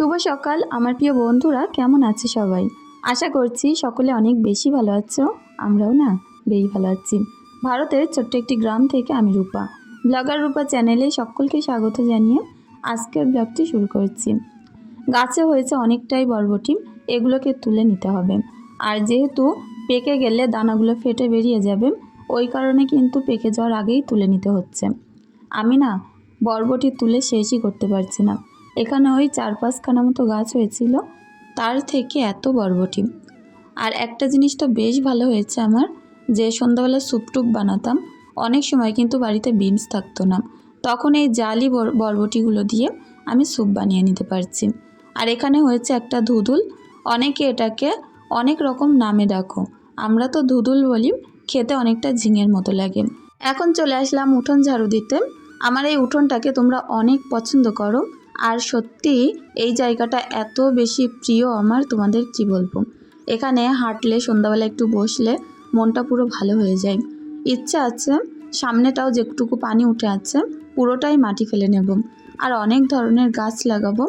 শুভ সকাল আমার প্রিয় বন্ধুরা, কেমন আছে সবাই? আশা করছি সকলে অনেক বেশি ভালো আছো। আমরাও না বেশ ভালো আছি। ভারতের ছোট্ট একটি গ্রাম থেকে আমি রূপা, ব্লগার রূপা চ্যানেলে সকলকে স্বাগত জানিয়ে আজকের ব্লগটি শুরু করছি। গাছে হয়েছে অনেকটাই বরবটি, এগুলোকে তুলে নিতে হবে। আর যেহেতু পেকে গেলে দানাগুলো ফেটে বেরিয়ে যাবে, ওই কারণে কিন্তু পেকে যাওয়ার আগেই তুলে নিতে হচ্ছে। আমি না বরবটি তুলে শেষই করতে পারছি না। এখানে ওই 4-5খানা মতো গাছ হয়েছিল, তার থেকে এত বরবটি। আর একটা জিনিস তো বেশ ভালো হয়েছে আমার, যে সন্ধ্যাবেলা স্যুপ টুপ বানাতাম, অনেক সময় কিন্তু বাড়িতে বিনস থাকতো না, তখন এই জালি বরবটিগুলো দিয়ে আমি স্যুপ বানিয়ে নিতে পারছি। আর এখানে হয়েছে একটা ধুদুল, অনেকে এটাকে অনেক রকম নামে ডাকো, আমরা তো ধুদুল বলি, খেতে অনেকটা ঝিঙের মতো লাগে। এখন চলে আসলাম উঠোন ঝাড়ু দিতে। আমার এই উঠোনটাকে তোমরা অনেক পছন্দ করো, আর সত্যি এই জায়গাটা এত বেশি প্রিয় আমার, তোমাদের কি বলবো। এখানে হাঁটলে, সন্ধ্যাবেলা একটু বসলে মনটা পুরো ভালো হয়ে যায়। ইচ্ছা আছে সামনেটাও যেটুকু পানি উঠে আছে পুরোটাই মাটি ফেলে নেব, আর অনেক ধরনের গাছ লাগাবো।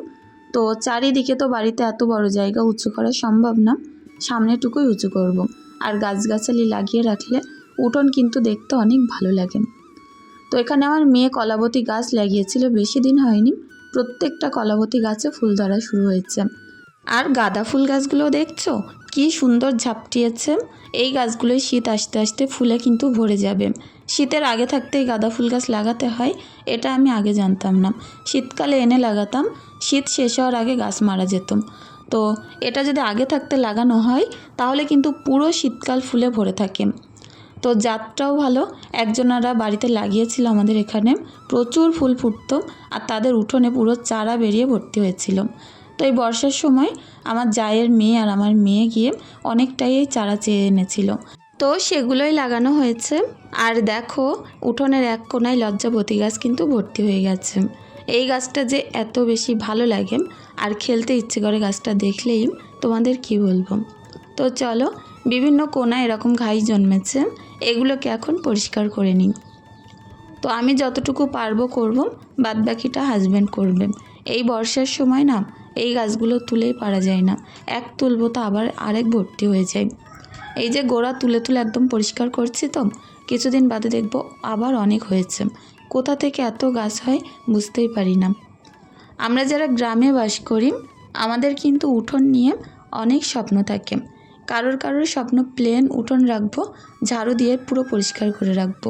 তো চারিদিকে তো বাড়িতে এত বড় জায়গা উঁচু করা সম্ভব না, সামনেটুকুই উঁচু করব। আর গাছগাছালি লাগিয়ে রাখলে উঠোন কিন্তু দেখতে অনেক ভালো লাগে। তো এখানে আমার মেয়ে কলাবতী গাছ লাগিয়েছিল, বেশি দিন হয়নি, প্রত্যেকটা কলাবতী গাছে ফুল ধরা শুরু হয়েছে। আর গাঁদা ফুল গাছগুলো দেখছো কি সুন্দর ঝাপটিয়েছে। এই গাছগুলোই শীত আসতে আসতে ফুলে কিন্তু ভরে যাবে। শীতের আগে থাকতেই গাঁদা ফুল গাছ লাগাতে হয়, এটা আমি আগে জানতাম না। শীতকালে এনে লাগাতাম, শীত শেষ হওয়ার আগে গাছ মারা যেত। তো এটা যদি আগে থাকতে লাগানো হয় তাহলে কিন্তু পুরো শীতকাল ফুলে ভরে থাকে। তো জাতটাও ভালো, একজনারা বাড়িতে লাগিয়েছিল আমাদের এখানে, প্রচুর ফুল ফুটতো, আর তাদের উঠোনে পুরো চারা বেরিয়ে ভর্তি হয়েছিল। তো এই বর্ষার সময় আমার জায়ের মেয়ে আর আমার মেয়ে গিয়ে অনেকটাই এই চারা চেয়ে এনেছিল, তো সেগুলোই লাগানো হয়েছে। আর দেখো উঠোনের এক কোনায় লজ্জাবতী গাছ কিন্তু ভর্তি হয়ে গেছে। এই গাছটা যে এত বেশি ভালো লাগে আর খেলতে ইচ্ছে করে গাছটা দেখলেই, তোমাদের কি বলবো। তো চলো, বিভিন্ন কোনায় এরকম ঘাস জন্মেছে, এগুলোকে এখন পরিষ্কার করে নিই। তো আমি যতটুকু পারবো করব, বাদবাকিটা হাজব্যান্ড করবে। এই বর্ষার সময় না এই গাছগুলো তুলেই পারা যায় না, এক তুলবো তো আবার আরেক ভর্তি হয়ে যায়। এই যে গোড়া তুলে তুলে একদম পরিষ্কার করছি, তো কিছুদিন বাদে দেখব আবার অনেক হয়েছে। কোথা থেকে এত গাছ হয় বুঝতেই পারি না। আমরা যারা গ্রামে বাস করি, আমাদের কিন্তু উঠোন নিয়ে অনেক স্বপ্ন থাকে। কারোর কারোর স্বপ্ন প্লেন উঠোন রাখবো, ঝাড়ু দিয়ে পুরো পরিষ্কার করে রাখবো।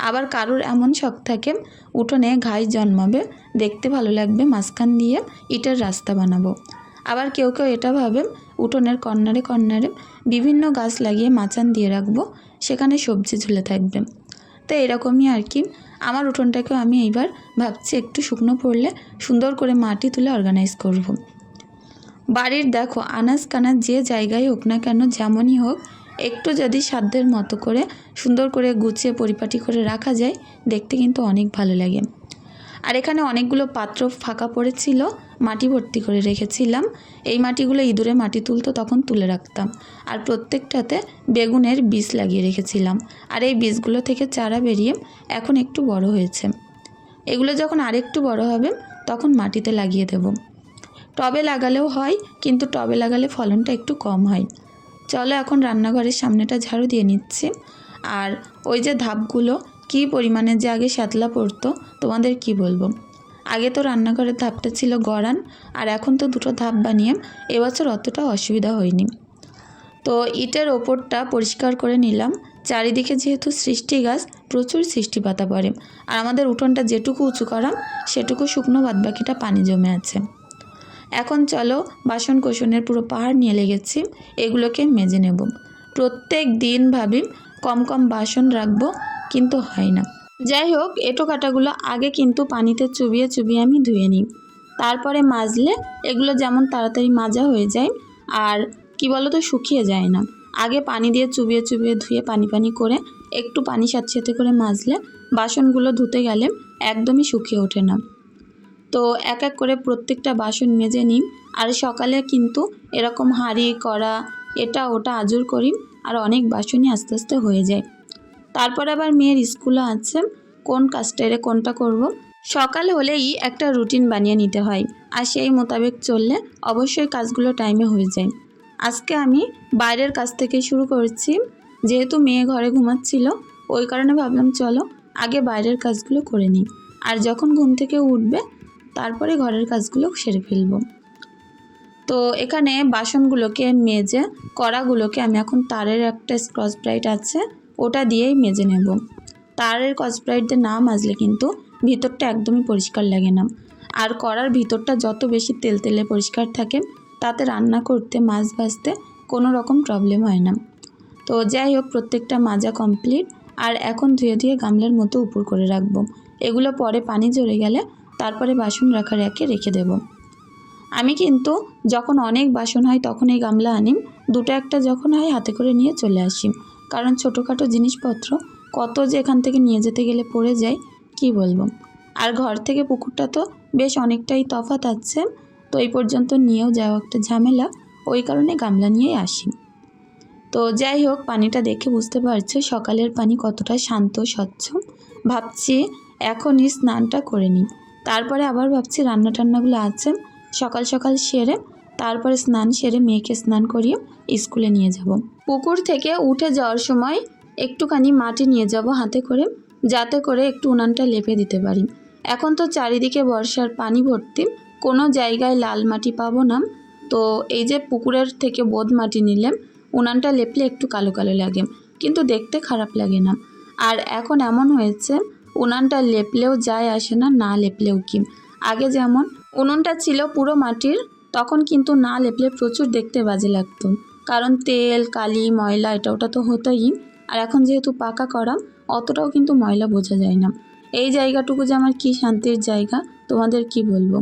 আবার কারোর এমন শখ থাকে উঠোনে ঘাস জন্মাবে, দেখতে ভালো লাগবে, মাঝখান দিয়ে ইটের রাস্তা বানাবো। আবার কেউ কেউ এটা ভাবে উঠোনের কর্নারে কর্নারে বিভিন্ন গাছ লাগিয়ে মাচান দিয়ে রাখবো, সেখানে সবজি ঝুলে থাকবে। তো এরকমই আর কি, আমার উঠোনটাকেও আমি এইবার ভাবছি একটু শুকনো পড়লে সুন্দর করে মাটি তুলে অর্গানাইজ করব। বাড়ির দেখো আনাজ কানাজ যে জায়গায় হোক না কেন, যেমনই হোক, একটু যদি সাধ্যের মতো করে সুন্দর করে গুছিয়ে পরিপাটি করে রাখা যায়, দেখতে কিন্তু অনেক ভালো লাগে। আর এখানে অনেকগুলো পাত্র ফাঁকা পড়েছিল, মাটি ভর্তি করে রেখেছিলাম। এই মাটিগুলো ইঁদুরে মাটি তুলতো, তখন তুলে রাখতাম। আর প্রত্যেকটাতে বেগুনের বীজ লাগিয়ে রেখেছিলাম, আর এই বীজগুলো থেকে চারা বেরিয়ে এখন একটু বড় হয়েছে। এগুলো যখন আরেকটু বড় হবে তখন মাটিতে লাগিয়ে দেব। টবে লাগালেও হয়, কিন্তু টবে লাগালে ফলনটা একটু কম হয়। চলো এখন রান্নাঘরের সামনেটা ঝাড়ু দিয়ে নিচ্ছি। আর ওই যে ধাপগুলো কী পরিমাণে যে আগে শ্যাতলা পড়তো, তোমাদের কি বলবো। আগে তো রান্নাঘরের ধাপটা ছিল গড়ান, আর এখন তো দুটো ধাপ বানিয়ে এবছর অতটা অসুবিধা হয়নি। তো ইটের ওপরটা পরিষ্কার করে নিলাম, চারিদিকে যেহেতু সৃষ্টি গাছ, প্রচুর সৃষ্টি পাতা পড়ে। আর আমাদের উঠোনটা যেটুকু উঁচু করা সেটুকু শুকনো, বাদবাকিটা পানি জমে আছে। এখন চলো, বাসন কোসনের পুরো পাহাড় নিয়ে লেগেছি, এগুলোকে মেজে নেব। প্রত্যেক দিন ভাবি কম কম বাসন রাখবো, কিন্তু হয় না। যাই হোক, এঁটো কাটাগুলো আগে কিন্তু পানিতে চুবিয়ে চুবিয়ে আমি ধুয়ে নিই, তারপরে মাজলে এগুলো যেমন তাড়াতাড়ি মাজা হয়ে যায়, আর কি বলো তো, শুকিয়ে যায় না। আগে পানি দিয়ে চুবিয়ে চুবিয়ে ধুয়ে পানি পানি করে একটু পানি সাথে সাথে করে মাজলে বাসনগুলো ধুতে গেলে একদমই শুকিয়ে ওঠে না। তো এক এক করে প্রত্যেকটা বাসন মেজে নিই। আর সকালে কিন্তু এরকম হাঁড়ি কড়া এটা ওটা আজুর করি, আর অনেক বাসনই আস্তে আস্তে হয়ে যায়। তারপর আবার মেয়ের স্কুলও আছে, কোন কাজটা এরে কোনটা করব সকাল হলেই একটা রুটিন বানিয়ে নিতে হয়, আর সেই মোতাবেক চললে অবশ্যই কাজগুলো টাইমে হয়ে যায়। আজকে আমি বাইরের কাজ থেকে শুরু করছি। যেহেতু মেয়ে ঘরে ঘুমাচ্ছিল, ওই কারণে ভাবলাম চলো আগে বাইরের কাজগুলো করে নিই, আর যখন ঘুম থেকে উঠবে তারপরে ঘরের কাজগুলো সেরে ফেলবো। তো এখানে বাসনগুলোকে মেজে কড়াগুলোকে আমি এখন তারের একটা স্কচ ব্রাইট আছে ওটা দিয়েই মেজে নেব। তারের স্কচ ব্রাইট দিয়ে না মাজলে কিন্তু ভিতরটা একদমই পরিষ্কার লাগে না, আর কড়ার ভিতরটা যত বেশি তেলতেলে পরিষ্কার থাকে তাতে রান্না করতে মাছ ভাজতে কোনো রকম প্রবলেম হয় না। তো যাই হোক, প্রত্যেকটা মাজা কমপ্লিট, আর এখন ধুয়ে ধুয়ে গামলার মতো উপর করে রাখবো। এগুলো পরে পানি ঝরে গেলে তারপরে বাসন রাখার একে রেখে দেব। আমি কিন্তু যখন অনেক বাসন হয় তখন এই গামলা আনি, দুটো একটা যখন হয় হাতে করে নিয়ে চলে আসি, কারণ ছোটোখাটো জিনিসপত্র কত যে এখান থেকে নিয়ে যেতে গেলে পড়ে যায় কি বলবো। আর ঘর থেকে পুকুরটা তো বেশ অনেকটাই তফাৎ আছে, তো এই পর্যন্ত নিয়েও যাওয়া একটা ঝামেলা, ওই কারণে গামলা নিয়েই আসি। তো যাই হোক, পানিটা দেখে বুঝতে পারছো সকালের পানি কতটা শান্ত স্বচ্ছ। ভাবছি এখনই স্নানটা করে নিই, তারপরে আবার ভাবছি রান্না টান্নাগুলো আছে সকাল সকাল সেরে তারপরে স্নান সেরে মেয়েকে স্নান করিয়ে স্কুলে নিয়ে যাব। পুকুর থেকে উঠে যাওয়ার সময় একটুখানি মাটি নিয়ে যাব হাতে করে, যাতে করে একটু উনানটা লেপে দিতে পারি। এখন তো চারিদিকে বর্ষার পানি ভর্তি, কোনো জায়গায় লাল মাটি পাবো না। তো এই যে পুকুরের থেকে বোদ মাটি নিলে উনানটা লেপলে একটু কালো কালো লাগে, কিন্তু দেখতে খারাপ লাগে না। আর এখন এমন হয়েছে উনানটা লেপলেও যায় আসে না, না লেপলেও কি। আগে যেমন উনুনটা ছিল পুরো মাটির, তখন কিন্তু না লেপলে প্রচুর দেখতে বাজে লাগতো, কারণ তেল কালি ময়লা এটা ওটা তো হতোই। আর এখন যেহেতু পাকা করা, অতটাও কিন্তু ময়লা বোঝা যায় না। এই জায়গাটুকু যে আমার কী শান্তির জায়গা তোমাদের কি বলবো।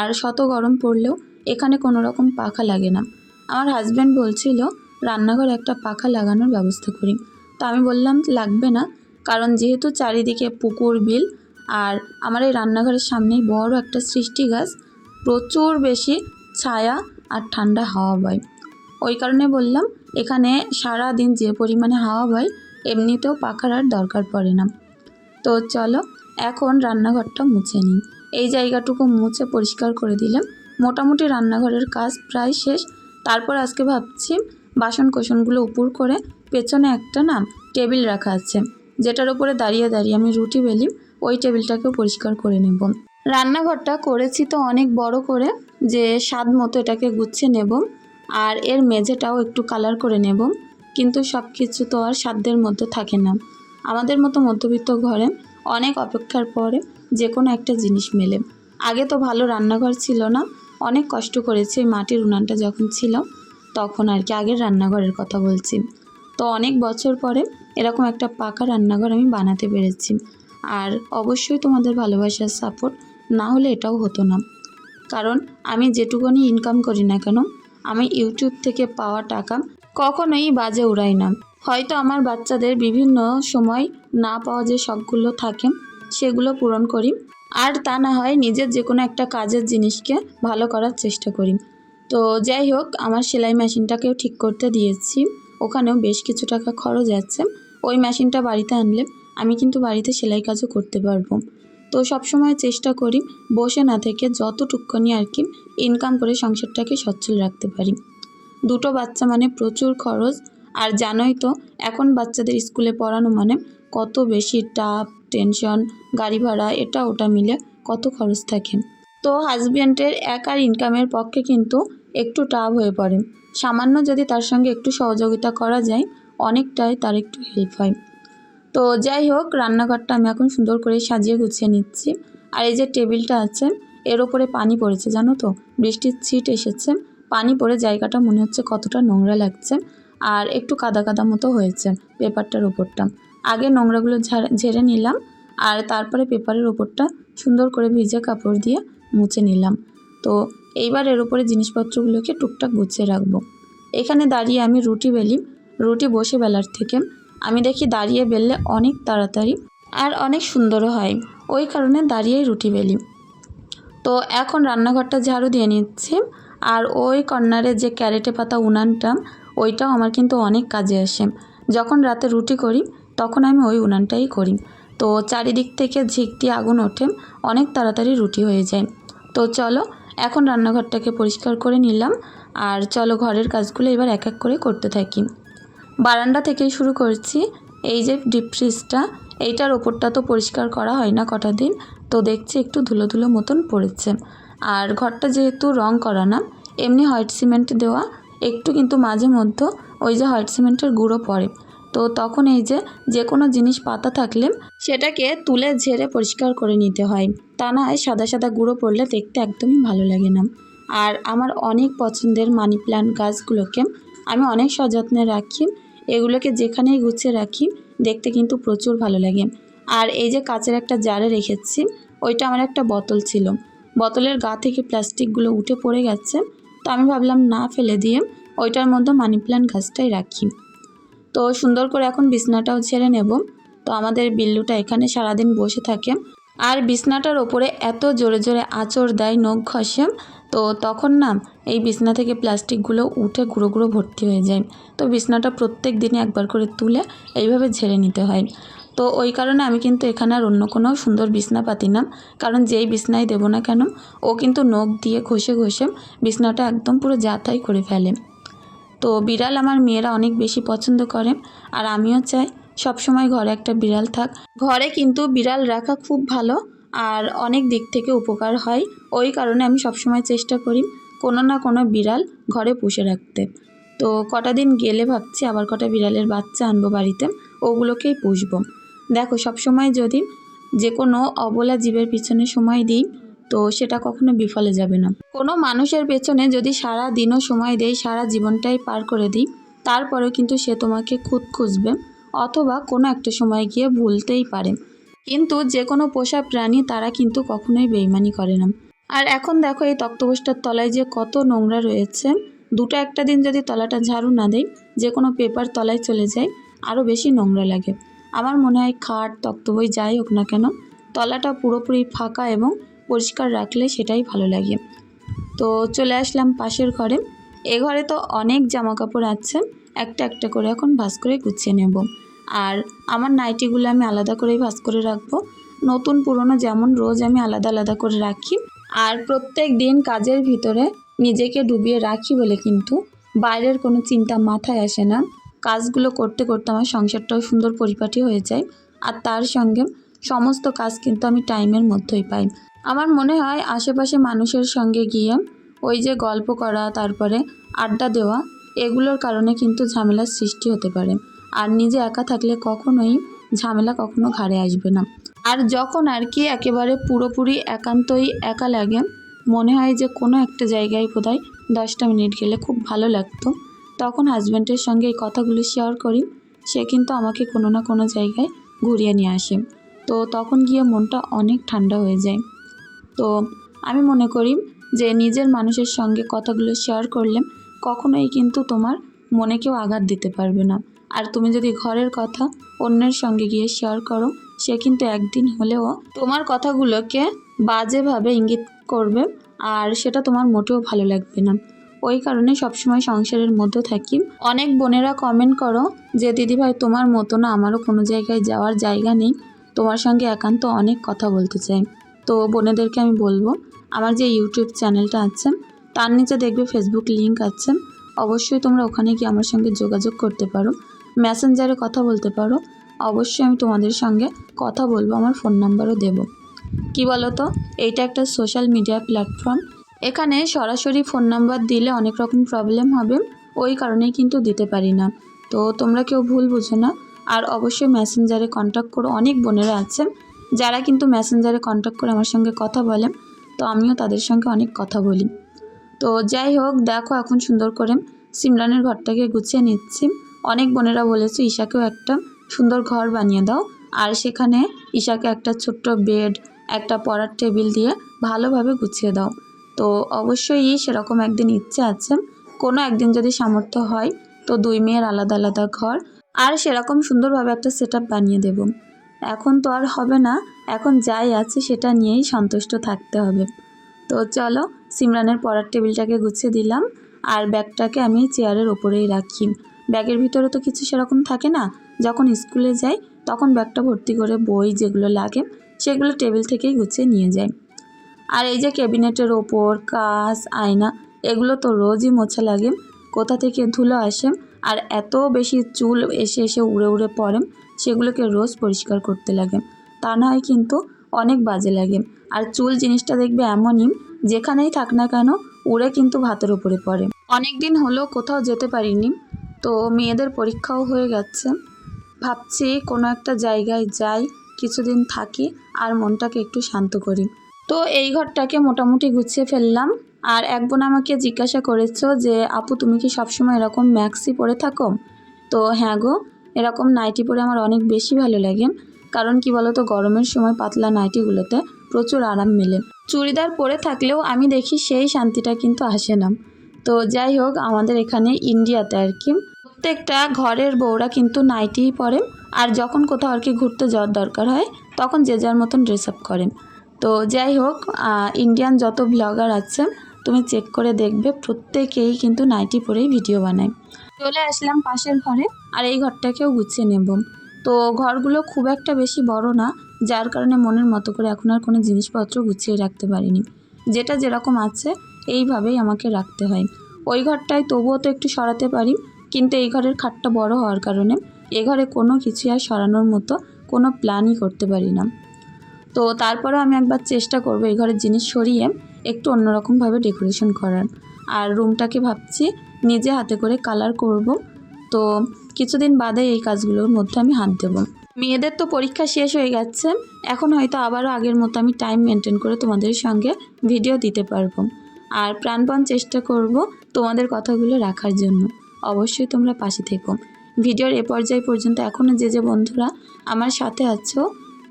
আর শত গরম পড়লেও এখানে কোনো রকম পাখা লাগে না। আমার হাজব্যান্ড বলছিল রান্নাঘরে একটা পাখা লাগানোর ব্যবস্থা করি, তো আমি বললাম লাগবে না, কারণ যেহেতু চারিদিকে পুকুর বিল, আর আমার এই রান্নাঘরের সামনেই বড় একটা সৃষ্টি গাছ, প্রচুর বেশি ছায়া আর ঠান্ডা হাওয়া বয়। ওই কারণে বললাম এখানে সারা দিন যে পরিমাণে হাওয়া বয় এমনিতেও পাখার আর দরকার পড়ে না। তো চলো এখন রান্নাঘরটা মুছে নিই। এই জায়গাটুকু মুছে পরিষ্কার করে দিলাম, মোটামুটি রান্নাঘরের কাজ প্রায় শেষ। তারপর আজকে ভাবছি বাসন কোসনগুলো উপর করে পেছনে একটা টেবিল রাখা আছে, যেটার উপরে দাঁড়িয়ে দাঁড়িয়ে আমি রুটি বেলি, ওই টেবিলটাকেও পরিষ্কার করে নেব। রান্নাঘরটা করেছি তো অনেক বড় করে, যে স্বাদ মতো এটাকে গুছিয়ে নেব, আর এর মেঝেটাও একটু কালার করে নেব। কিন্তু সব কিছু তো আর সাধ্যের মধ্যে থাকে না। আমাদের মতো মধ্যবিত্ত ঘরে অনেক অপেক্ষার পরে যে কোনো একটা জিনিস মেলে। আগে তো ভালো রান্নাঘর ছিল না, অনেক কষ্ট করেছি মাটির উনানটা যখন ছিল তখন আর কি, আগের রান্নাঘরের কথা বলছি। তো অনেক বছর পরে এরকম একটা পাকা রান্নাঘর আমি বানাতে পেরেছি, আর অবশ্যই তোমাদের ভালোবাসার সাপোর্ট না হলে এটাও হতো না। কারণ আমি যেটুকুনি ইনকাম করি না কেন, আমি ইউটিউব থেকে পাওয়া টাকা কখনোই বাজে উড়াই না। হয়তো আমার বাচ্চাদের বিভিন্ন সময় না পাওয়া যে শখগুলো থাকে সেগুলো পূরণ করি, আর তা না হয় নিজের যে কোনো একটা কাজের জিনিসকে ভালো করার চেষ্টা করি। তো যাই হোক, আমার সেলাই মেশিনটাকেও ঠিক করতে দিয়েছি, ওখানেও বেশ কিছু টাকা খরচ আছে। ওই মেশিনটা বাড়িতে আনলে আমি কিন্তু বাড়িতে সেলাই কাজও করতে পারবো। তো সবসময় চেষ্টা করি বসে না থেকে যতটুকুনি আর কি ইনকাম করে সংসারটাকে সচ্ছল রাখতে পারি। দুটো বাচ্চা মানে প্রচুর খরচ, আর জানোই তো এখন বাচ্চাদের স্কুলে পড়ানো মানে কত বেশি টাফ, টেনশন, গাড়ি ভাড়া এটা ওটা মিলে কত খরচ থাকে। তো হাজব্যান্ডের একার ইনকামের পক্ষে কিন্তু একটু টাফ হয়ে পড়ে। সামান্য যদি তার সঙ্গে একটু সহযোগিতা করা যায় অনেকটাই তার একটু হেল্প হয়। তো যাই হোক, রান্নাঘরটা আমি এখন সুন্দর করে সাজিয়ে গুছিয়ে নিচ্ছি। আর এই যে টেবিলটা আছে এর ওপরে পানি পড়েছে, জানো তো, বৃষ্টির ছিট এসেছে, পানি পড়ে জায়গাটা মনে হচ্ছে কতটা নোংরা লাগছে, আর একটু কাদা কাদা মতো হয়েছে পেপারটার ওপরটা। আগে নোংরাগুলো ঝেড়ে নিলাম, আর তারপরে পেপারের ওপরটা সুন্দর করে ভিজে কাপড় দিয়ে মুছে নিলাম। তো এইবার এর উপরে জিনিসপত্রগুলোকে টুকটাক গুছিয়ে রাখবো। এখানে দাঁড়িয়ে আমি রুটি বেলি, রুটি বসে বেলার থেকে আমি দেখি দাঁড়িয়ে বেললে অনেক তাড়াতাড়ি আর অনেক সুন্দরও হয়, ওই কারণে দাঁড়িয়েই রুটি বেলি। তো এখন রান্নাঘরটা ঝাড়ু দিয়ে নিচ্ছি, আর ওই কর্নারে যে ক্যারেটে পাতা উনানটা ওইটাও আমার কিন্তু অনেক কাজে আসে। যখন রাতে রুটি করি তখন আমি ওই উনানটাই করি, তো চারিদিক থেকে ঝিক দিয়ে আগুন ওঠে, অনেক তাড়াতাড়ি রুটি হয়ে যায়। তো চলো এখন রান্নাঘরটাকে পরিষ্কার করে নিলাম, আর চলো ঘরের কাজগুলো এবার এক এক করে করতে থাকি। বারান্দা থেকেই শুরু করছি। এই যে ডিপ ফ্রিজটা, এইটার ওপরটা তো পরিষ্কার করা হয় না কটা দিন, তো দেখছি একটু ধুলো ধুলো মতন পড়েছে। আর ঘরটা যেহেতু রং করা না, এমনি হোয়াইট সিমেন্ট দেওয়া, একটু কিন্তু মাঝে মধ্যে ওই যে হোয়াইট সিমেন্টের গুঁড়ো পড়ে। তো তখন এই যে কোনো জিনিস পাতা থাকলে সেটাকে তুলে ঝেড়ে পরিষ্কার করে নিতে হয়, তা না হয় সাদা সাদা গুঁড়ো পড়লে দেখতে একদমই ভালো লাগে না। আর আমার অনেক পছন্দের মানি প্ল্যান্ট গাছগুলোকে আমি অনেক সযত্নে রাখি, এগুলোকে যেখানেই গুছিয়ে রাখি দেখতে কিন্তু প্রচুর ভালো লাগে। আর এই যে কাচের একটা জারে রেখেছি, ওইটা আমার একটা বোতল ছিল, বোতলের গা থেকে প্লাস্টিকগুলো উঠে পড়ে গেছে, তো আমি ভাবলাম না ফেলে দিয়ে ওইটার মধ্যে মানি প্ল্যান্ট গাছটাই রাখি। তো সুন্দর করে এখন বিছনাটাও ছেড়ে নেব। তো আমাদের বিল্লুটা এখানে সারাদিন বসে থাকে, আর বিছনাটার ওপরে এত জোরে জোরে আঁচড় দেয়, নখ ঘষে, তো তখন না এই বিছনা থেকে প্লাস্টিকগুলো উঠে গুঁড়ো গুঁড়ো ভর্তি হয়ে যায়। তো বিছনাটা প্রত্যেক দিনই একবার করে তুলে এইভাবে ঝেড়ে নিতে হয়। তো ওই কারণে আমি কিন্তু এখানে আর অন্য কোনো সুন্দর বিছনা পাতি না, কারণ যেই বিছনাই দেবো না কেন ও কিন্তু নখ দিয়ে ঘষে ঘষে বিছনাটা একদম পুরো যাতাই করে ফেলে। তো বিড়াল আমার মেয়েরা অনেক বেশি পছন্দ করে, আর আমিও চাই সব সময় ঘরে একটা বিড়াল থাক। ঘরে কিন্তু বিড়াল রাখা খুব ভালো, আর অনেক দিক থেকে উপকার হয়। ওই কারণে আমি সবসময় চেষ্টা করি কোনো না কোনো বিড়াল ঘরে পুষে রাখতে। তো কটা দিন গেলে ভাবছি আবার কটা বিড়ালের বাচ্চা আনবো বাড়িতে, ওগুলোকেই পুষবো। দেখো সবসময় যদি যে কোনো অবলা জীবের পিছনে সময় দিই, তো সেটা কখনো বিফলে যাবে না। কোনো মানুষের পেছনে যদি সারা দিনও সময় দেই, সারা জীবনটাই পার করে দিই, তারপরেও কিন্তু সে তোমাকে খুদ খুঁজবে, অথবা কোনো একটা সময় গিয়ে ভুলতেই পারে। কিন্তু যে কোনো পোষা প্রাণী তারা কিন্তু কখনোই বেইমানি করে না। আর এখন দেখো এই তক্তপোষটার তলায় যে কত নোংরা রয়েছে, দুটো একটা দিন যদি তলাটা ঝাড়ু না দেই, যে কোনো পেপার তলায় চলে যায়, আরও বেশি নোংরা লাগে। আমার মনে হয় খাট তক্তপোষ যাই হোক না কেন, তলাটা পুরোপুরি ফাঁকা এবং পরিষ্কার রাখলে সেটাই ভালো লাগে। তো চলে আসলাম পাশের ঘরে। এ ঘরে তো অনেক জামা কাপড় আছে, একটা একটা করে এখন ভাঁজ করে গুছিয়ে নেব। আর আমার নাইটিগুলো আমি আলাদা করেই ভাঁজ করে রাখবো, নতুন পুরনো যেমন রোজ আমি আলাদা আলাদা করে রাখি। আর প্রত্যেক দিন কাজের ভিতরে নিজেকে ডুবিয়ে রাখি বলে কিন্তু বাইরের কোনো চিন্তা মাথায় আসে না। কাজগুলো করতে করতে আমার সংসারটাও সুন্দর পরিপাটি হয়ে যায়, আর তার সঙ্গে সমস্ত কাজ কিন্তু আমি টাইমের মধ্যেই পাই। আমার মনে হয় আশেপাশে মানুষের সঙ্গে গিয়ে ওই যে গল্প করা, তারপরে আড্ডা দেওয়া, এগুলোর কারণে কিন্তু ঝামেলার সৃষ্টি হতে পারে। আর নিজে একা থাকলে কখনোই ঝামেলা কখনো ঘাড়ে আসবে না। আর যখন আর কি একেবারে পুরোপুরি একান্তই একা লাগে, মনে হয় যে কোনো একটা জায়গায় বোধহয় 10টা মিনিট গেলে খুব ভালো লাগতো, তখন হাজব্যান্ডের সঙ্গে এই কথাগুলো শেয়ার করি, সে কিন্তু আমাকে কোনো না কোনো জায়গায় ঘুরিয়ে নিয়ে আসে। তো তখন গিয়ে মনটা অনেক ঠান্ডা হয়ে যায়। তো আমি মনে করি যে নিজের মানুষের সঙ্গে কথাগুলো শেয়ার করলে কখনোই কিন্তু তোমার মনে কেউ আঘাত দিতে পারবে না। আর তুমি যদি ঘরের কথা অন্যের সঙ্গে গিয়ে শেয়ার করো, সে কিন্তু একদিন হলেও তোমার কথাগুলোকে বাজেভাবে ইঙ্গিত করবে, আর সেটা তোমার মোটেও ভালো লাগবে না। ওই কারণে সবসময় সংসারের মধ্যে থাকি। অনেক বোনেরা কমেন্ট করো যে দিদিভাই তোমার মতো না আমারও কোনো জায়গায় যাওয়ার জায়গা নেই, তোমার সঙ্গে একান্ত অনেক কথা বলতে চাই। তো বোনেদেরকে আমি বলবো, আমার যে ইউটিউব চ্যানেলটা আছে তার নিচে দেখবে ফেসবুক লিংক আছে, অবশ্যই তোমরা ওখানে গিয়ে আমার সঙ্গে যোগাযোগ করতে পারো, মেসেঞ্জারে কথা বলতে পারো। অবশ্যই আমি তোমাদের সঙ্গে কথা বলবো, আমার ফোন নাম্বারও দেবো। কি বলো তো, এইটা একটা সোশ্যাল মিডিয়া প্ল্যাটফর্ম, এখানে সরাসরি ফোন নাম্বার দিলে অনেক রকম প্রবলেম হবে, ওই কারণেই কিন্তু দিতে পারি না। তো তোমরা কেউ ভুল বুঝো না। আর অবশ্যই মেসেঞ্জারে কন্ট্যাক্ট করো, অনেক বোনেরা আছে যারা কিন্তু মেসেঞ্জারে কন্ট্যাক্ট করে আমার সঙ্গে কথা বলেন, তো আমিও তাদের সঙ্গে অনেক কথা বলি। তো যাই হোক, দেখো এখন সুন্দর করে সিমরানের ঘরটাকে গুছিয়ে নিচ্ছি। অনেক বোনেরা বলেছে ঈশাকেও একটা সুন্দর ঘর বানিয়ে দাও, আর সেখানে ঈশাকে একটা ছোট্ট বেড, একটা পড়ার টেবিল দিয়ে ভালোভাবে গুছিয়ে দাও। তো অবশ্যই সেরকম একদিন ইচ্ছে আছে, কোনো একদিন যদি সামর্থ্য হয় তো দুই মেয়ের আলাদা আলাদা ঘর আর সেরকম সুন্দরভাবে একটা সেটআপ বানিয়ে দেব। এখন তো আর হবে না, এখন যাই আছে সেটা নিয়েই সন্তুষ্ট থাকতে হবে। তো চলো, সিমরানের পড়ার টেবিলটাকে গুছিয়ে দিলাম, আর ব্যাগটাকে আমি চেয়ারের ওপরেই রাখি। ব্যাগের ভিতরে তো কিছু সেরকম থাকে না, যখন স্কুলে যাই তখন ব্যাগটা ভর্তি করে বই যেগুলো লাগে সেগুলো টেবিল থেকেই গুছিয়ে নিয়ে যাই। আর এই যে ক্যাবিনেটের ওপর কাঁচ আয়না এগুলো তো রোজই মোছা লাগে, কোথা থেকে ধুলো আসে আর এত বেশি চুল এসে এসে উড়ে উড়ে পড়ে, সেগুলোকে রোজ পরিষ্কার করতে লাগে, তা না হয় কিন্তু অনেক বাজে লাগে। আর চুল জিনিসটা দেখবে এমনই, যেখানেই থাক না কেন উড়ে কিন্তু ভাতের উপরে পড়ে। অনেক দিন হলো কোথাও যেতে পারিনি, তো মেয়েদের পরীক্ষাও হয়ে গেছে, ভাবছি কোনো একটা জায়গায় যাই, কিছুদিন থাকি আর মনটাকে একটু শান্ত করি। তো এই ঘরটাকে মোটামুটি গুছিয়ে ফেললাম। আর এক বোন আমাকে জিজ্ঞাসা করেছো যে আপু তুমি কি সবসময় এরকম ম্যাক্সি পরে থাকো? তো হ্যাঁ গো, এরকম নাইটি পরে আমার অনেক বেশি ভালো লাগে, কারণ কি বলো তো, গরমের সময় পাতলা নাইটিগুলোতে প্রচুর আরাম মেলে। চুড়িদার পরে থাকলেও আমি দেখি সেই শান্তিটা কিন্তু আসে না। তো যাই হোক, আমাদের এখানে ইন্ডিয়াতে আর কি প্রত্যেকটা ঘরের বউরা কিন্তু নাইটিই পরে, আর যখন কোথাও আর কি ঘুরতে যাওয়ার দরকার হয় তখন যে যার মতন ড্রেস আপ করেন। তো যাই হোক, ইন্ডিয়ান যত ব্লগার আছে তুমি চেক করে দেখবে প্রত্যেকেই কিন্তু নাইটি পরেই ভিডিও বানায়। চলে আসলাম পাশের ঘরে, আর এই ঘরটাকেও গুছিয়ে নেব। তো ঘরগুলো খুব একটা বেশি বড় না, যার কারণে মনের মতো করে এখন আর কোনো জিনিসপত্র গুছিয়ে রাখতে পারিনি, যেটা যেরকম আছে এইভাবেই আমাকে রাখতে হয়। ওই ঘরটায় তবুও তো একটু সরাতে পারি, কিন্তু এই ঘরের খাটটা বড় হওয়ার কারণে এ ঘরে কোনো কিছু আর সরানোর মতো কোনো প্ল্যানই করতে পারি না। তো তারপরেও আমি একবার চেষ্টা করব এই ঘরের জিনিস সরিয়ে একটু অন্যরকমভাবে ডেকোরেশন করার। আর রুমটাকে ভাবছি নিজে হাতে করে কালার করব। তো কিছুদিন বাদে এই কাজগুলোর মধ্যে আমি হাত দেব। মেয়েদের তো পরীক্ষা শেষ হয়ে গেছে, এখন হয়তো আবারও আগের মতো আমি টাইম মেনটেন করে তোমাদের সঙ্গে ভিডিও দিতে পারবো। আর প্রাণপণ চেষ্টা করব তোমাদের কথাগুলো রাখার জন্য। অবশ্যই তোমরা পাশে থেকো। ভিডিওর এ পর্যায় পর্যন্ত এখনও যে যে বন্ধুরা আমার সাথে আছো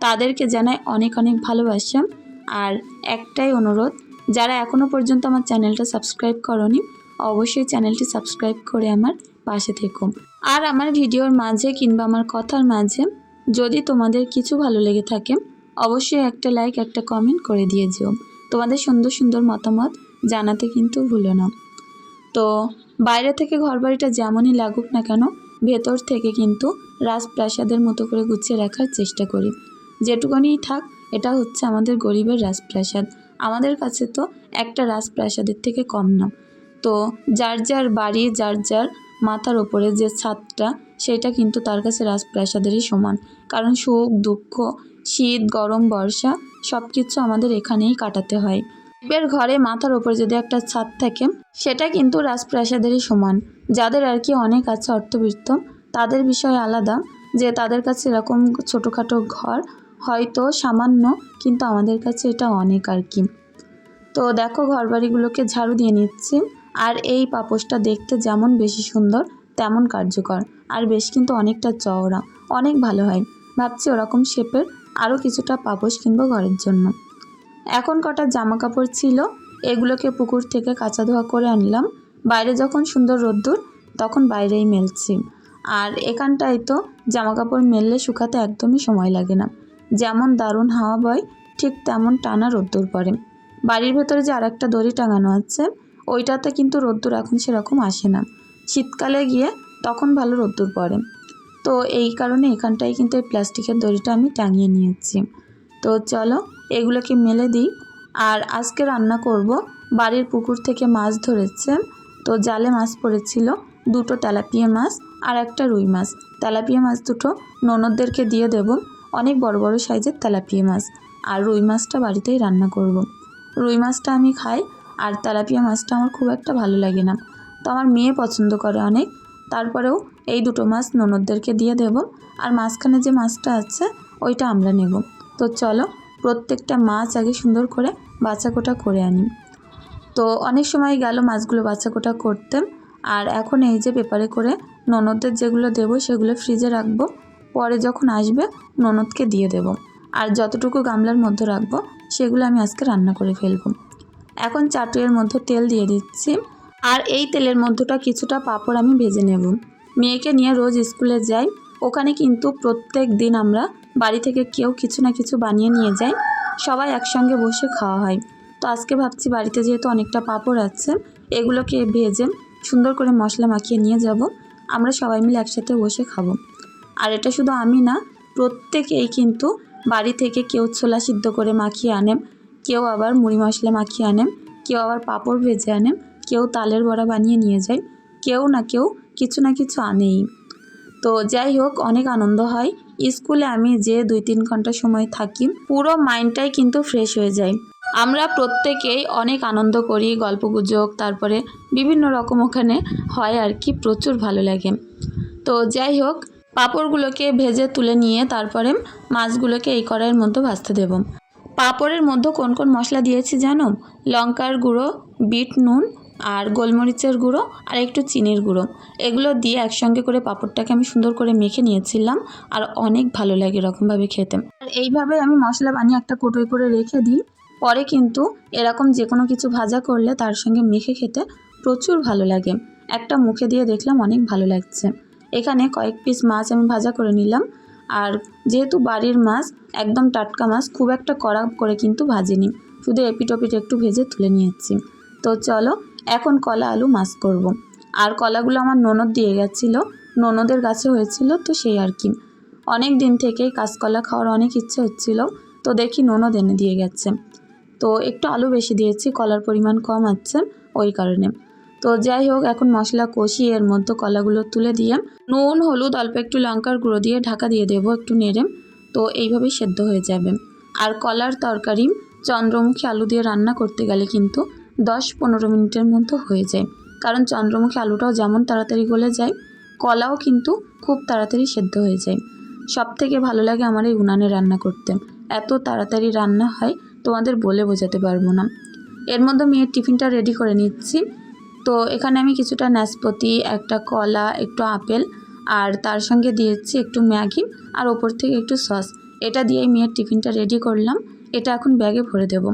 তাদেরকে জানাই অনেক অনেক ভালোবাসা। আর একটাই অনুরোধ, যারা এখনও পর্যন্ত আমার চ্যানেলটা সাবস্ক্রাইব করনি অবশ্যই চ্যানেলটি সাবস্ক্রাইব করে আমার পাশে থেকো। আর আমার ভিডিওর মাঝে কিংবা আমার কথার মাঝে যদি তোমাদের কিছু ভালো লেগে থাকে অবশ্যই একটা লাইক একটা কমেন্ট করে দিয়ে যেও। তোমাদের সুন্দর সুন্দর মতামত জানাতে কিন্তু ভুলো না। তো বাইরে থেকে ঘরবাড়িটা যেমনই লাগুক না কেন, ভেতর থেকে কিন্তু রাজপ্রাসাদের মতো করে গুছিয়ে রাখার চেষ্টা করি। যেটুকুনিই থাক এটা হচ্ছে আমাদের গরিবের রাজপ্রাসাদ, আমাদের কাছে তো একটা রাজপ্রাসাদের থেকে কম না। তো যার যার বাড়ি যার যার মাথার ওপরে যে ছাদটা সেটা কিন্তু তার কাছে রাজপ্রাসাদেরই সমান, কারণ সুখ দুঃখ শীত গরম বর্ষা সব কিছু আমাদের এখানেই কাটাতে হয়। গরিবের ঘরে মাথার ওপর যদি একটা ছাদ থাকে সেটা কিন্তু রাজপ্রাসাদেরই সমান। যাদের আর কি অনেক আছে অর্থবিত্ত তাদের বিষয় আলাদা, যে তাদের কাছে এরকম ছোটোখাটো ঘর হয়তো সামান্য, কিন্তু আমাদের কাছে এটা অনেক আর কি। তো দেখো ঘরবাড়িগুলোকে ঝাড়ু দিয়ে নিচ্ছি। আর এই পাপোশটা দেখতে যেমন বেশি সুন্দর তেমন কার্যকর, আর বেশ কিন্তু অনেকটা চওড়া, অনেক ভালো হয়। ভাবছি ওরকম শেপের আরও কিছুটা পাপোশ কিনবো ঘরের জন্য। এখন কটা জামা কাপড় ছিল, এগুলোকে পুকুর থেকে কাচা ধোয়া করে আনলাম। বাইরে যখন সুন্দর রোদ্দুর তখন বাইরেই মেলছি। আর এখানটায় তো জামা কাপড় মেললে শুকাতে একদমই সময় লাগে না, যেমন দারুণ হাওয়া বয় ঠিক তেমন টানা রোদ্দুর পড়ে। বাড়ির ভেতরে যে আরেকটা দড়ি টাঙানো আছে ওইটাতে কিন্তু রোদ্দুর এখন সেরকম আসে না, শীতকালে গিয়ে তখন ভালো রোদ্দুর পড়ে। তো এই কারণে এখানটায় কিন্তু এই প্লাস্টিকের দড়িটা আমি টাঙিয়ে নিয়েছি। তো চলো এগুলোকে মেলে দিই। আর আজকে রান্না করব, বাড়ির পুকুর থেকে মাছ ধরেছে, তো জালে মাছ পড়েছিল, দুটো তেলাপিয়া মাছ আর একটা রুই মাছ। তেলাপিয়া মাছ দুটো ননদদেরকে দিয়ে দেব, অনেক বড় বড় সাইজের তেলাপিয়া মাছ। আর রুই মাছটা বাড়িতেই রান্না করব। রুই মাছটা আমি খাই, আর তেলাপিয়া মাছটা আমার খুব একটা ভালো লাগে না, তো আমার মেয়ে পছন্দ করে অনেক। তারপরেও এই দুটো মাছ ননদদেরকে দিয়ে দেব, আর মাঝখানে যে মাছটা আছে ওইটা আমরা নেব। তো চলো প্রত্যেকটা মাছ আগে সুন্দর করে বাছাকোটা করে আনি। তো অনেক সময় গেল মাছগুলো বাছাকোটা করতে, আর এখন এই যে পেপারে করে ননদদের যেগুলো দেবো সেগুলো ফ্রিজে রাখবো, পরে যখন আসবে ননদকে দিয়ে দেব। আর যতটুকু গামলার মধ্যে রাখবো সেগুলো আমি আজকে রান্না করে ফেলবো। এখন চাটুয়ের মধ্যে তেল দিয়ে দিচ্ছি, আর এই তেলের মধ্যটা কিছুটা পাঁপড় আমি ভেজে নেব। মেয়েকে নিয়ে রোজ স্কুলে যাই, ওখানে কিন্তু প্রত্যেক দিন আমরা বাড়ি থেকে কেউ কিছু না কিছু বানিয়ে নিয়ে যাই, সবাই একসঙ্গে বসে খাওয়া হয়। তো আজকে ভাবছি বাড়িতে যেহেতু অনেকটা পাঁপড় আছে এগুলোকে ভেজে সুন্দর করে মশলা মাখিয়ে নিয়ে যাব, আমরা সবাই মিলে একসাথে বসে খাবো। আর এটা শুধু আমি না, প্রত্যেকেই কিন্তু বাড়ি থেকে কেউ ছোলা সিদ্ধ করে মাখিয়ে আনে, কেউ আবার মুড়ি মশলা মাখিয়ে আনে, কেউ আবার পাঁপড় ভেজে আনে, কেউ তালের বড়া বানিয়ে নিয়ে যায়, কেউ না কেউ কিছু না কিছু আনেই। তো যাই হোক, অনেক আনন্দ হয়। স্কুলে আমি যে 2-3 ঘন্টা সময় থাকি, পুরো মাইন্ডটাই কিন্তু ফ্রেশ হয়ে যায়। আমরা প্রত্যেকেই অনেক আনন্দ করি, গল্পগুজব, তারপরে বিভিন্ন রকম ওখানে হয় আর কি, প্রচুর ভালো লাগে। তো যাই হোক, পাঁপড়গুলোকে ভেজে তুলে নিয়ে তারপরে মাছগুলোকে এই কড়াইয়ের মধ্যে ভাজতে দেব। পাঁপড়ের মধ্যে কোন কোন মশলা দিয়েছি জানো? লঙ্কার গুঁড়ো, বিট নুন, আর গোলমরিচের গুঁড়ো, আর একটু চিনির গুঁড়ো, এগুলো দিয়ে একসঙ্গে করে পাঁপড়টাকে আমি সুন্দর করে মেখে নিয়েছিলাম। আর অনেক ভালো লাগে এরকমভাবে খেতে। আর এইভাবে আমি মশলা বানিয়ে একটা কৌটোয় করে রেখে দিই। পরে কিন্তু এরকম যে কোনো কিছু ভাজা করলে তার সঙ্গে মেখে খেতে প্রচুর ভালো লাগে। একটা মুখে দিয়ে দেখলাম অনেক ভালো লাগছে। এখানে কয়েক পিস মাছ আমি ভাজা করে নিলাম। আর যেহেতু বাড়ির মাছ, একদম টাটকা মাছ, খুব একটা কড়া করে কিন্তু ভাজিনি, শুধু এপিট ওপিট একটু ভেজে তুলে নিয়েছি। তো চলো, এখন কলা আলু মাছ করব। আর কলাগুলো আমার ননদ দিয়ে গেছিলো, ননদের গাছে হয়েছিল, তো সেই আর কি। অনেক দিন থেকেই কাঁচকলা খাওয়ার অনেক ইচ্ছে হচ্ছিল, তো দেখি ননদ এনে দিয়ে গেছে। তো একটু আলু বেশি দিয়েছি, কলার পরিমাণ কম আছে ওই কারণে। তো যাই হোক, এখন মশলা কষিয়ে এর মধ্যে কলাগুলো তুলে দিয়ে নুন, হলুদ, অল্প একটু লঙ্কার গুঁড়ো দিয়ে ঢাকা দিয়ে দেবো একটু নেড়ে। তো এইভাবেই সেদ্ধ হয়ে যাবে। আর কলার তরকারি চন্দ্রমুখী আলু দিয়ে রান্না করতে গেলে কিন্তু 10-15 মিনিটের মধ্যে হয়ে যায়। কারণ চন্দ্রমুখী আলুটাও যেমন তাড়াতাড়ি গলে যায়, কলাও কিন্তু খুব তাড়াতাড়ি সেদ্ধ হয়ে যায়। সব থেকে ভালো লাগে আমার এই উনানে রান্না করতে, এত তাড়াতাড়ি রান্না হয় তোমাদের বলে বোঝাতে পারবো না। এর মধ্যে মেয়ের টিফিনটা রেডি করে নিচ্ছি। তো এখানে আমি কিছুটা নাশপাতি, একটা কলা, একটু আপেল, আর তার সঙ্গে দিয়েছি একটু ম্যাগি, আর ওপর থেকে একটু সস। এটা দিয়েই মেয়ের টিফিনটা রেডি করলাম। এটা এখন ব্যাগে ভরে দেব।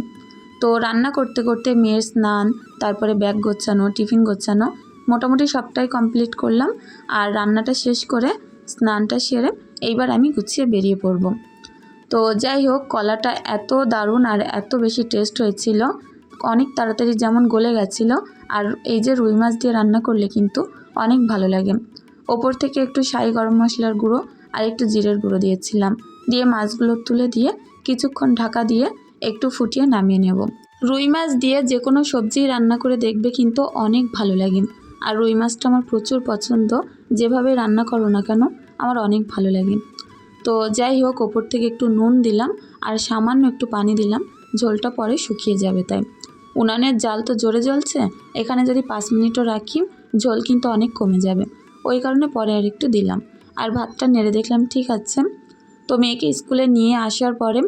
তো রান্না করতে করতে মেয়ের স্নান, তারপরে ব্যাগ গোছানো, টিফিন গোছানো, মোটামুটি সবটাই কমপ্লিট করলাম। আর রান্নাটা শেষ করে স্নানটা সেরে এইবার আমি গুছিয়ে বেরিয়ে পড়ব। তো যাই হোক, কলাটা এত দারুণ আর এত বেশি টেস্ট হয়েছিল, অনেক তাড়াতাড়ি যেমন গলে গেছিলো। আর এই যে রুই মাছ দিয়ে রান্না করলে কিন্তু অনেক ভালো লাগে। ওপর থেকে একটু শাহি গরম মশলার গুঁড়ো আর একটু জিরের গুঁড়ো দিয়েছিলাম, দিয়ে মাছগুলো তুলে দিয়ে কিছুক্ষণ ঢাকা দিয়ে একটু ফুটিয়ে নামিয়ে নেব। রুই মাছ দিয়ে যে কোনো সবজি রান্না করে দেখবে কিন্তু অনেক ভালো লাগে। আর রুই মাছটা আমার প্রচুর পছন্দ, যেভাবে রান্না করো না কেন আমার অনেক ভালো লাগে। তো যাই হোক, ওপর থেকে একটু নুন দিলাম আর সামান্য একটু পানি দিলাম, ঝোলটা পরে শুকিয়ে যাবে তাই। উনানের জাল তো জোরে জ্বলছে, এখানে যদি 5 মিনিটও রাখি ঝোল কিন্তু অনেক কমে যাবে, ওই কারণে পরে আর একটু দিলাম। আর ভাতটা নেড়ে দেখলাম ঠিক আছে। তো মেয়েকে স্কুলে নিয়ে আসার পরে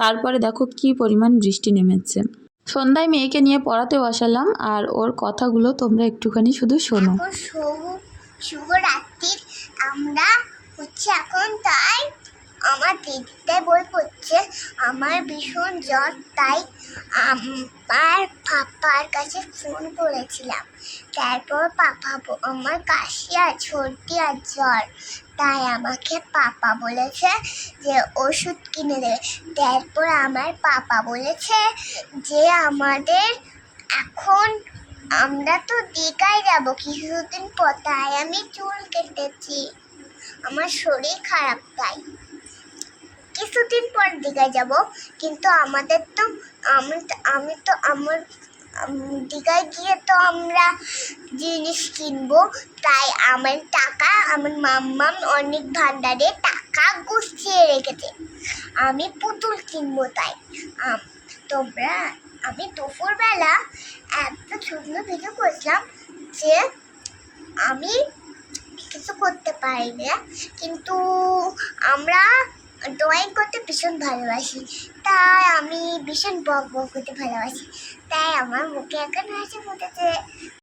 তারপরে দেখো কি পরিমাণ বৃষ্টি নেমেছে। সন্ধ্যায় মেয়েকে নিয়ে পড়াতে বসালাম, আর ওর কথাগুলো তোমরা একটুখানি শুধু শোনো। শুভরাত্রির আমরা এখন তাই আমার দিদিটাই বই পড়ছে, আমার ভীষণ জ্বর, তাই আমার পাপার কাছে ফোন করেছিলাম। তারপর পাপা আমার কাশি আর সর্দি আর জ্বর, তাই আমাকে পাপা বলেছে যে ওষুধ কিনে দেবে। তারপর আমার পাপা বলেছে যে আমাদের এখন আমরা তো দীঘায় যাব কিছুদিন পর, তাই আমি চুল কেটেছি, আমার শরীর খারাপ, তাই কিছুদিন পর দীঘায় যাব। কিন্তু আমাদের তো আমি তো আমার দীঘায় গিয়ে তো আমরা জিনিস কিনবো, তাই আমার টাকা আমার মাম্মাম অনেক ভান্ডারে টাকা গুছিয়ে রেখেছে, আমি পুতুল কিনবো। তাই আমি দুপুরবেলা একটা ছোট ভিডিও করছিলাম যে আমি কিছু করতে পারি না, কিন্তু আমরা ড্রয়িং করতে ভীষণ ভালোবাসি, তাই আমি ভীষণ বক বক করতে ভালোবাসি, তাই আমার মুখে এখন হাসি ফুটেছে।